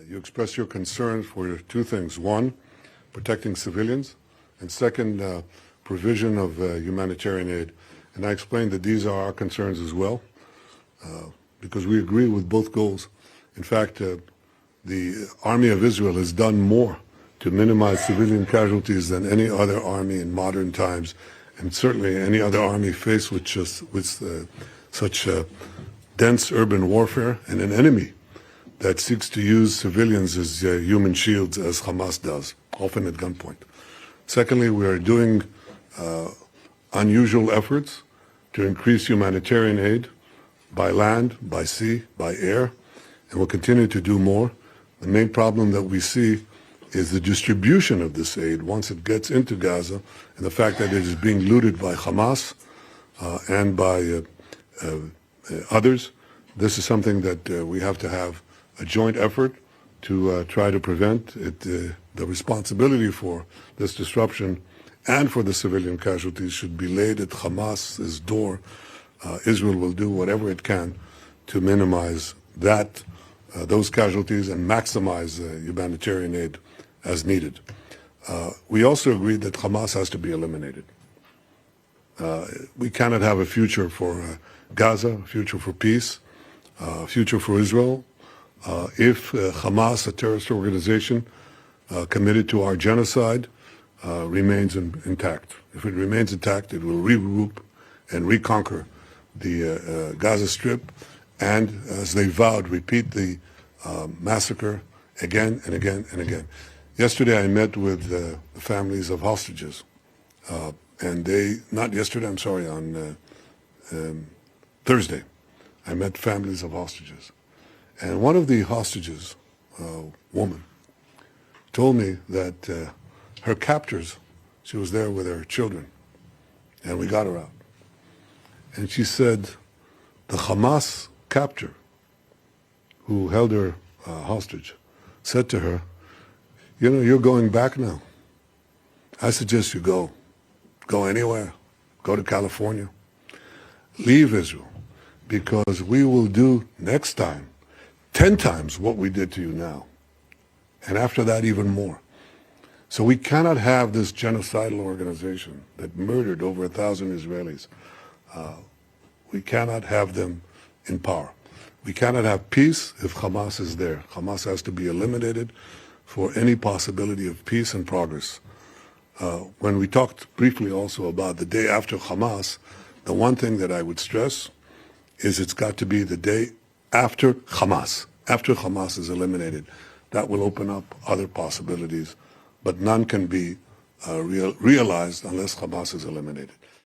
You express your concern for two things. One, protecting civilians, and second, provision of humanitarian aid. And I explained that these are our concerns as well, because we agree with both goals. In fact, the Army of Israel has done more to minimize civilian casualties than any other army in modern times, and certainly any other army faced with such dense urban warfare and an enemy that seeks to use civilians as human shields, as Hamas does, often at gunpoint. Secondly, we are doing unusual efforts to increase humanitarian aid by land, by sea, by air, and we'll continue to do more. The main problem that we see is the distribution of this aid once it gets into Gaza, and the fact that it is being looted by Hamas and by others. This is something that we have to have a joint effort to try to prevent it. The responsibility for this disruption and for the civilian casualties should be laid at Hamas's door. Israel will do whatever it can to minimize those casualties and maximize humanitarian aid as needed. We also agreed that Hamas has to be eliminated. We cannot have a future for Gaza, a future for peace, a future for Israel, if Hamas, a terrorist organization committed to our genocide, remains intact. If it remains intact, it will regroup and reconquer the Gaza Strip and, as they vowed, repeat the massacre again and again and again. Yesterday I met with the families of hostages, and on Thursday, I met families of hostages. And one of the hostages, woman, told me that her captors, she was there with her children, and we got her out. And she said the Hamas captor who held her hostage said to her, "You know, you're going back now. I suggest you go. Go anywhere. Go to California. Leave Israel, because we will do next time 10 times what we did to you now. And after that, even more." So we cannot have this genocidal organization that murdered over 1,000 Israelis. We cannot have them in power. We cannot have peace if Hamas is there. Hamas has to be eliminated for any possibility of peace and progress. When we talked briefly also about the day after Hamas, the one thing that I would stress is it's got to be the day after Hamas is eliminated. That will open up other possibilities, but none can be realized unless Hamas is eliminated.